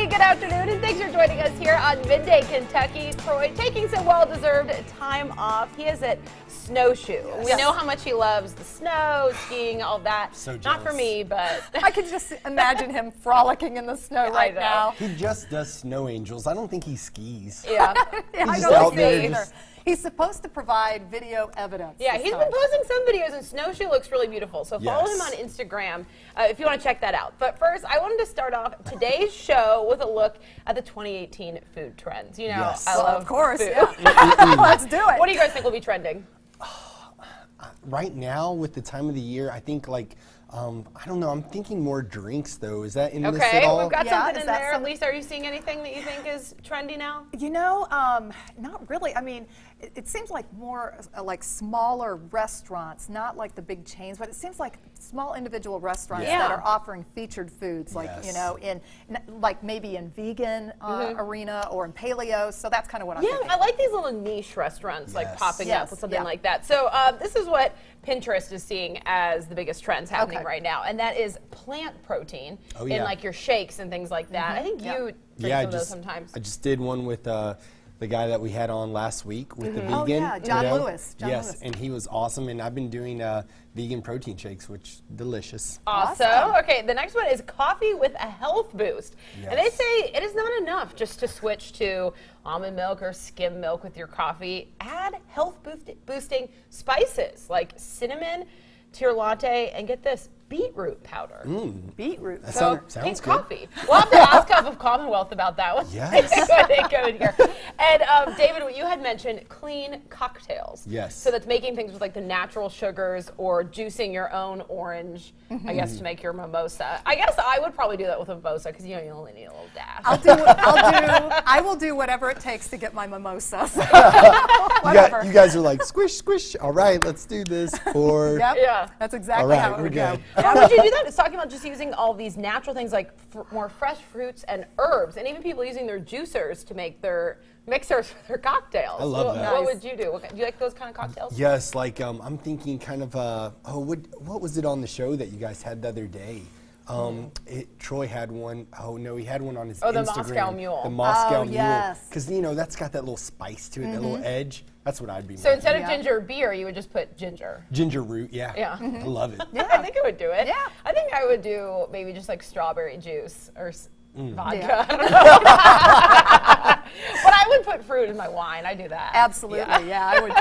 Hey, good afternoon, and thanks for joining us here on Midday, Kentucky. Troy taking some well-deserved time off. He is at Snowshoe. Yes. We know how much he loves the snow, skiing, all that. So jealous. Not for me, but I can just imagine him frolicking in the snow right now. He just does snow angels. I don't think he skis. Yeah. I just don't out see there either. just- He's supposed to provide video evidence. Yeah, he's been posting some videos, and Snowshoe looks really beautiful. So follow him on Yes. Instagram if you want to check that out. But first, I wanted to start off today's show with a look at the 2018 food trends. You know, Yes. I Well, love of course. food. Yeah. Let's do it. What do you guys think will be trending? Right now, with the time of the year, I think I don't know. I'm thinking more drinks though. Is that in this at all? We've got Yeah, something is in that there. some- Lisa, are you seeing anything that you think is trendy now? You know, not really. I mean, it seems like more like smaller restaurants, not like the big chains, but it seems like small individual restaurants Yeah. that are offering featured foods, like, Yes. you know, in like maybe in vegan arena or in paleo. So that's kind of what I'm thinking. I like these little niche restaurants like Yes. popping Yes, up with something yeah. like that. So this is what Pinterest is seeing as the biggest trends happening Okay. right now, and that is plant protein Oh, in yeah. like your shakes and things like that. I think Yeah. you drink Yeah, some of those sometimes. I just did one with the guy that we had on last week with the vegan. Oh, yeah, John Lewis. John yes, Lewis. and he was awesome. And I've been doing vegan protein shakes, which delicious. Awesome. Okay, the next one is coffee with a health boost. And they Yes. say it is not enough just to switch to almond milk or skim milk with your coffee. Add health boosting spices like cinnamon to your latte, and get this, beetroot powder. Beetroot. That So sounds pink good. coffee. We'll have to ask Cup of Commonwealth about that one. Yes. When they go in here. And David, what you had mentioned, clean cocktails. Yes. So that's making things with like the natural sugars or juicing your own orange, I guess, to make your mimosa. I guess I would probably do that with a mimosa because you know you only need a little dash. I will do whatever it takes to get my mimosa. So You guys are like, squish, squish. All right, let's do this. Or Yep. Yeah. That's exactly All right, how it we're would go. good. How would you do that? It's talking about just using all these natural things like more fresh fruits and herbs, and even people using their juicers to make their mixers for their cocktails. I love that. What Nice. would you do? Do you like those kind of cocktails? yes, like I'm thinking kind of what was it on the show that you guys had the other day? Troy had one. Oh no, he had one on his Oh, the Instagram. Moscow Mule. The Moscow Oh, Mule. yes. Because you know that's got that little spice to it, that little edge. That's what I'd be. So making. instead of Yeah. ginger beer, you would just put ginger. Ginger root, yeah. Yeah. I love it. Yeah, I think I would do it. Yeah. I think I would do maybe just like strawberry juice or vodka. Yeah. I don't know. But I would put fruit in my wine. I do that. Absolutely, yeah, I would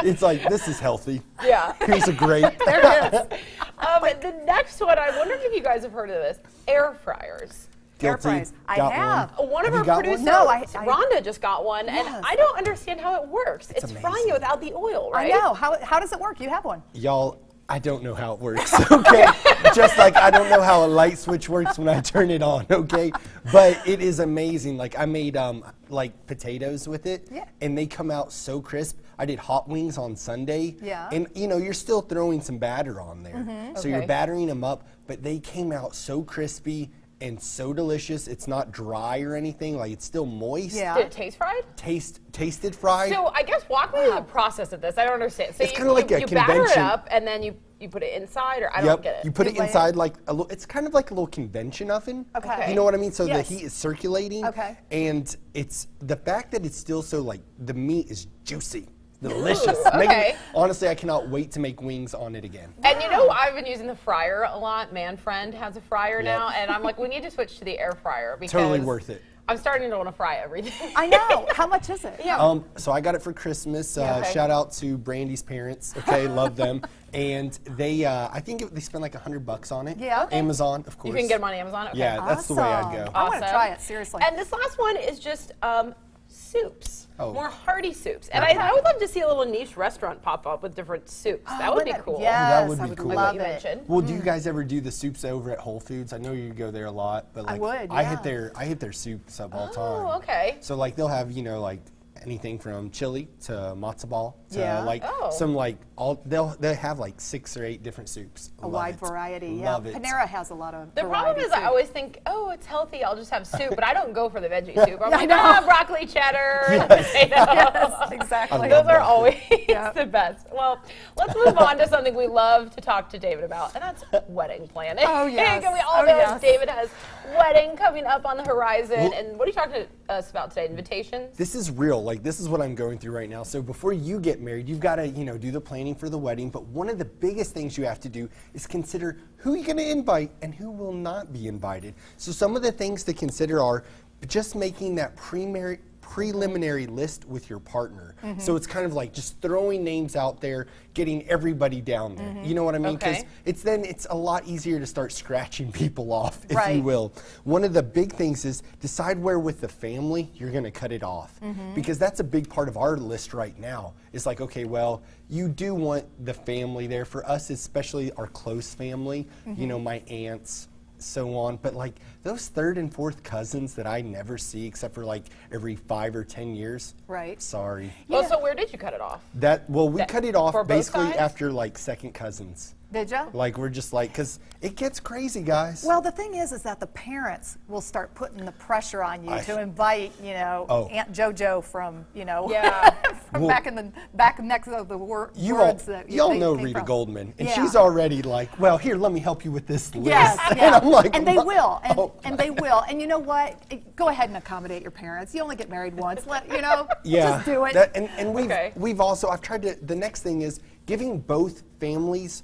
too. It's like this is healthy. Yeah. Here's a grape. There it is. The next one, I wonder if you guys have heard of this. Air fryers. Air Guilty. fries. I Got have. one. One of Have our you got one? producers, No, I- Rhonda, just got one, and Yes. I don't understand how it works. It's frying amazing. it without the oil, I right? know. How does it work? You have one. Y'all, I don't know how it works, okay? Just like I don't know how a light switch works when I turn it on, okay? But it is amazing. Like I made like potatoes with it, Yeah. and they come out so crisp. I did hot wings on Sunday, Yeah. and you know you're still throwing some batter on there, so you're Okay. battering them up. But they came out so crispy and so delicious. It's not dry or anything. Like it's still moist. Yeah. Did it taste fried? Tasted fried. So I guess walk me through the process of this. I don't understand. So It's kinda like a you batter it convention. up and then you put it inside, or I don't Yep, get it. you put it You lay inside like a little. It's kind of like a little convention oven. Okay. You know what I mean? So Yes. the heat is circulating. Okay. And it's the fact that it's still so like the meat is juicy, delicious. okay. Honestly, I cannot wait to make wings on it again. And you know, I've been using the fryer a lot. Man Friend has a fryer now, and I'm like, we need to switch to the air fryer because Totally worth it. I'm starting to want to fry everything. I know. How much is it? Yeah. So I got it for Christmas. Okay. Shout out to Brandy's parents. Okay, love them. And they, I think they spent like $100 on it. Yeah. Okay. Amazon, of course. You can get them on Amazon. Okay. Yeah, that's the way I'd go. I want to Awesome. try it, seriously. And this last one is just soups. Oh. More hearty soups. And I would love to see a little niche restaurant pop up with different soups. That would be cool. Yes, That would I be would cool. Like love what you it. mentioned. Well, do you guys ever do the soups over at Whole Foods? I know you go there a lot, but like would, I yeah. hit their soups up all the time. Oh, okay. So like they'll have, you know, like anything from chili to matzo ball to Yeah. like Oh. some like they'll have like 6 or 8 different soups. A Love wide it. variety. Love Yeah, it. Panera has a lot of The variety problem is I too. always think, oh, it's healthy, I'll just have soup, but I don't go for the veggie soup. I'm Yeah, like, I know. broccoli cheddar, Yes. potatoes. Yes, exactly. Those are broccoli. always Yeah. the best. Well, let's move on to something we love to talk to David about, and that's wedding planning. Oh, yes. And we all Oh, know yes. David has wedding coming up on the horizon. And what are you talking to us about today? Invitations? This is real. Like, this is what I'm going through right now. So before you get married, you've got to, do the planning for the wedding. But one of the biggest things you have to do is consider who you're going to invite and who will not be invited. So some of the things to consider are just making that preliminary list with your partner. So it's kind of like just throwing names out there, getting everybody down there. You know what I mean? Okay. It's a lot easier to start scratching people off, if you Right. will. One of the big things is decide where with the family you're going to cut it off, because that's a big part of our list right now. It's like, okay, well, you do want the family there. For us, especially our close family, my aunts, so on, but like those third and fourth cousins that I never see except for like every 5 or 10 years. Right. Sorry. Well, so where did you cut it off? We cut it off for both basically sides? after like second cousins. Did you? Like we're just like, because it gets crazy, guys. Well, the thing is that the parents will start putting the pressure on you I- to invite, Oh. Aunt JoJo from, Yeah. from Well, back next of the you all, words that y'all they know came Rita from. Goldman, and Yeah. she's already like, well, here, let me help you with this list. Yes, And yeah. I'm like, and they "What?" will, and, Oh. and they will, and you know what? Go ahead and accommodate your parents. You only get married once. Yeah, just do it. and we've Okay. we've also I've tried to. The next thing is giving both families,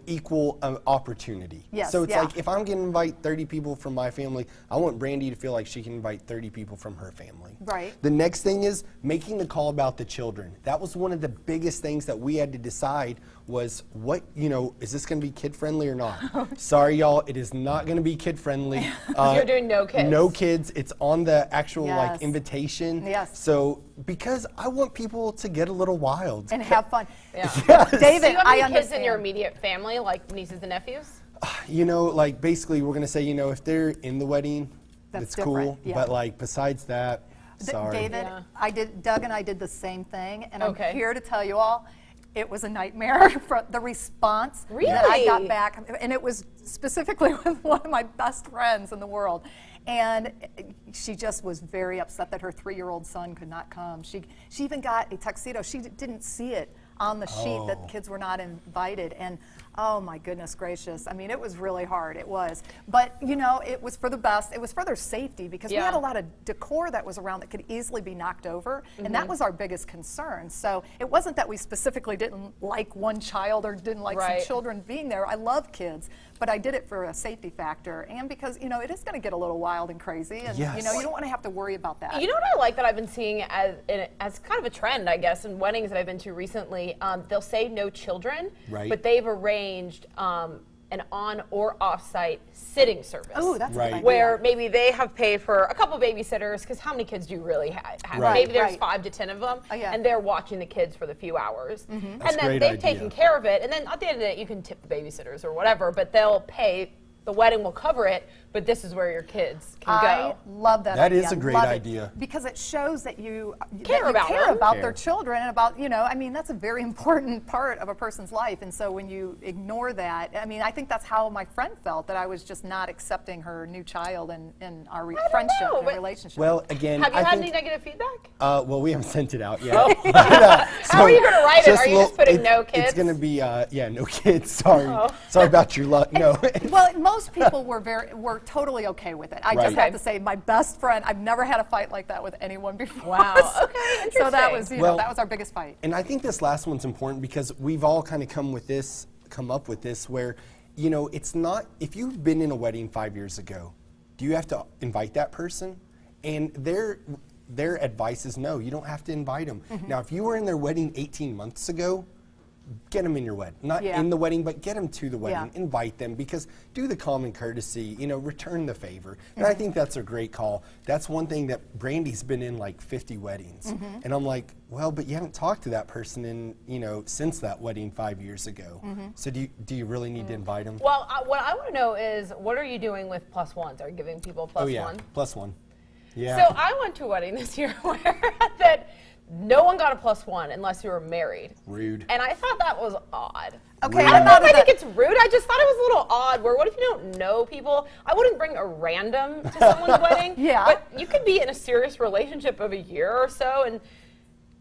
equal opportunity. Yes, So it's yeah. like if I'm going to invite 30 people from my family, I want Brandy to feel like she can invite 30 people from her family. Right. The next thing is making the call about the children. That was one of the biggest things that we had to decide was what, is this going to be kid friendly or not? Sorry, y'all, it is not going to be kid friendly. You're doing no kids. No kids. It's on the actual Yes. invitation. Yes. So because I want people to get a little wild. and have fun. Yeah. David, Do you have I any kids in your understand. immediate family, like nieces and nephews? Like basically we're gonna say, if they're in the wedding, That's that's cool. different, yeah. But like besides that, sorry. David, Yeah. Doug and I did the same thing, and Okay. I'm here to tell you all, it was a nightmare for the response that I Really? got back, and it was specifically with one of my best friends in the world. And she just was very upset that her 3-year-old son could not come. She even got a tuxedo. She didn't see it on the sheet that Oh. kids were not invited. And oh my goodness gracious. I mean, it was really hard. It was. But, it was for the best. It was for their safety because we Yeah. had a lot of decor that was around that could easily be knocked over. And that was our biggest concern. So it wasn't that we specifically didn't like one child or didn't like Right. some children being there. I love kids. But I did it for a safety factor and because, it is going to get a little wild and crazy. And, Yes. you don't want to have to worry about that. You know what I like that I've been seeing as kind of a trend, I guess, in weddings that I've been to recently? They'll say no children, Right. but they've arranged an on or off-site sitting service. Oh, that's a Right. good idea. Where maybe they have paid for a couple babysitters, because how many kids do you really have? Right. Maybe there's Right. 5 to 10 of them, Oh, yeah. and they're watching the kids for the few hours. That's And a then great they've idea. taken care of it, and then at the end of the day, you can tip the babysitters or whatever, but they'll pay, the wedding will cover it, but this is where your kids can I go. love that That idea. is a great Love it. idea. Because it shows that you Care about them. their Care. children and about, that's a very important part of a person's life. And so when you ignore that, I think that's how my friend felt, that I was just not accepting her new child in our friendship know, and but- relationship. Well, again, Have you I had think, any negative feedback? well, we haven't sent it out yet. How are you gonna write it? Are you just putting no It's kids? gonna be, no kids. Sorry, Oh. sorry about your luck. No. Well, most people were totally okay with it. I just Right. have to say, my best friend, I've never had a fight like that with anyone before. Wow, okay, So that was, interesting. Well- that was our biggest fight. And I think this last one's important because we've all kind of come up with this where, it's not, if you've been in a wedding 5 years ago, do you have to invite that person? And their advice is no, you don't have to invite them. Mm-hmm. Now, if you were in their wedding 18 months ago, get them in your wedding. Not Yeah. in the wedding, but get them to the wedding. Yeah. Invite them because do the common courtesy, return the favor. And Mm-hmm. I think that's a great call. That's one thing that Brandy's been in like 50 weddings. Mm-hmm. And I'm like, well, but you haven't talked to that person in, since that wedding 5 years ago. Mm-hmm. So do you really need to invite them? Well, what I want to know is, what are you doing with plus ones? Are you giving people plus oh, yeah. one? Plus one. Yeah. So I went to a wedding this year where that no one got a +1 unless you were married. Rude. And I thought that was odd. Okay, I don't know if I that- think it's rude. I just thought it was a little odd. Where what if you don't know people? I wouldn't bring a random to someone's wedding. Yeah. But you could be in a serious relationship of a year or so, and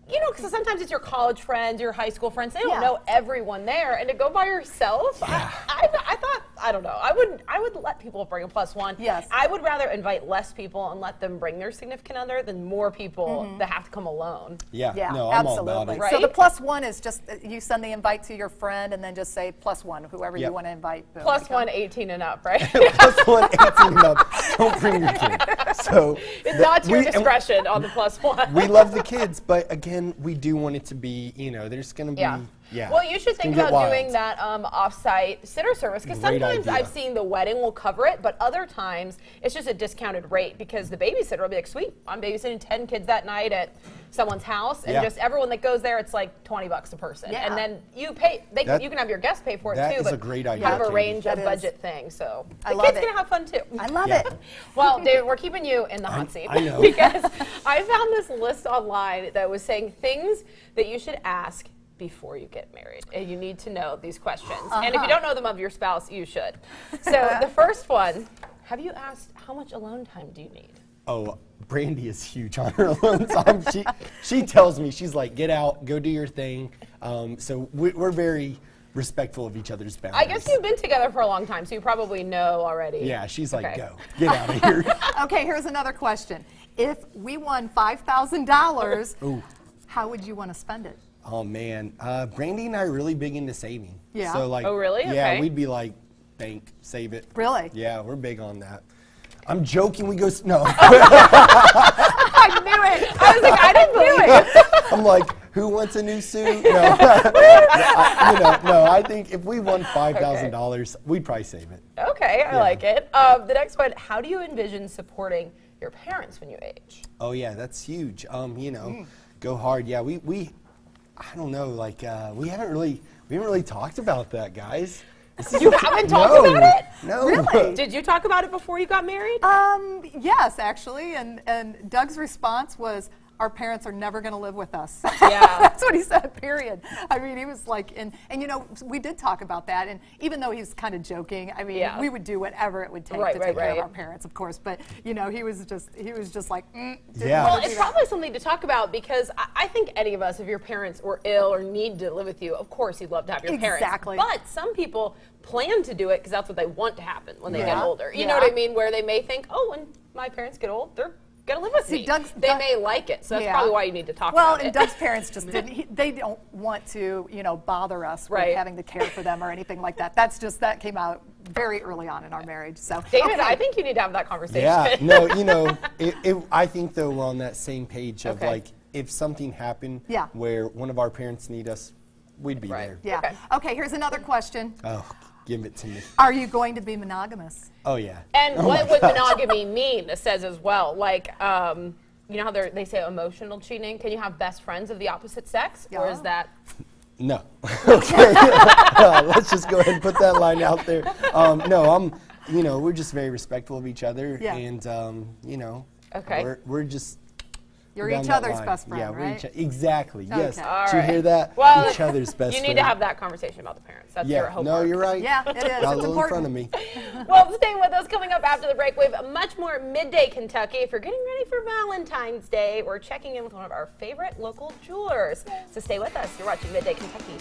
you know, because sometimes it's your college friends, your high school friends. They don't Yeah. know everyone there, and to go by yourself, I thought, I don't know. I would let people bring a +1. Yes. I would rather invite less people and let them bring their significant other than more people that have to come alone. Yeah. Yeah, No, I'm absolutely. all about it. Right? So the +1 is just you send the invite to your friend and then just say +1, whoever you Yep. want to invite. Boom, +1, 18 and up, right? +1, 18 and up. Don't bring your kid. So It's not to your and discretion on the +1. we love the kids, but again, we do want it to be, you know, there's going to be, Yeah. Well, you should it's gonna think get about doing wild. that off-site sitter service, because Great sometimes idea. I've seen the wedding will cover it, but other times it's just a discounted rate because the babysitter will be like, sweet, I'm babysitting 10 kids that night at someone's house, and Yeah. just everyone that goes there, it's like $20 a person. Yeah. And then you pay, you can have your guests pay for it that too, is but a great idea, kind of a Katie. range That of is. budget thing. So I the love kids it. can have fun too. I love Yeah. it. Well, David, we're keeping you in the hot seat I know. because I found this list online that was saying things that you should ask before you get married. And you need to know these questions. And if you don't know them of your spouse, you should. So the first one, have you asked how much alone time do you need? Oh, Brandy is huge on her alone time. She tells me, she's like, get out, go do your thing. So we're very respectful of each other's boundaries. I guess you've been together for a long time, so you probably know already. Yeah, she's like, Okay. go, get out of here. Okay, here's another question. If we won $5,000, Ooh. how would you want to spend it? Oh man, Brandy and I are really big into saving. Yeah. So like, Oh, really? Yeah, Okay. we'd be like, bank, save it. Really? Yeah, we're big on that. I'm joking. We go no. I knew it. I was like, I didn't believe it. I'm like, who wants a new suit? No. I think if we won $5,000, we'd probably save it. Okay, I Yeah. like it. The next one, how do you envision supporting your parents when you age? Oh yeah, that's huge. Go hard. Yeah, we I don't know, like we haven't really talked about that, guys. You haven't talked about it? No. Really? Did you talk about it before you got married? Yes, actually, and Doug's response was, our parents are never going to live with us. Yeah. That's what he said, period. I mean, he was like, and you know, we did talk about that, and even though he was kind of joking, I mean, Yeah. we would do whatever it would take Right, to right, take care of right. our parents, of course, but, you know, he was just like, didn't Yeah. wanna Well, do it's that. probably something to talk about because I think any of us, if your parents were ill or need to live with you, of course you'd love to have your parents. Exactly. But some people plan to do it because that's what they want to happen when they get Yeah. older. You Yeah. know what I mean? Where they may think, oh, when my parents get old, they're going to live with See, me. Doug's- They Doug- may like it. So that's Yeah. probably why you need to talk Well, about and it. Doug's parents just didn't, they don't want to, you know, bother us Right. with having to care for them or anything like that. That came out very early on in our marriage. So, David, okay. I think you need to have that conversation. Yeah. No. I think though we're on that same page of Okay. like if something happened Yeah. where one of our parents need us, we'd be Right. there. Yeah. Okay. Okay, here's anher question. Oh, give it to me. Are you going to be monogamous? Oh yeah. And Oh what my would gosh. monogamy mean? It says as well, like, you know how they say emotional cheating? Can you have best friends of the opposite sex? Or is Yeah. that? No. Okay. Let's just go ahead and put that line out there. No, we're just very respectful of each other, Yeah. and Okay. we're just. You're down each that other's line. best friend, Yeah, we're right? exactly. Yes. Okay. All Did you right. hear that? Well, each other's best You friend. need to have that conversation about the parents. That's your Yeah. homework. No, you're right. Yeah, it is. Got a It's little in important. front of me. Well, staying with us, coming up after the break, we have much more Midday Kentucky. If you're getting ready for Valentine's Day, we're checking in with one of our favorite local jewelers. So stay with us. You're watching Midday Kentucky.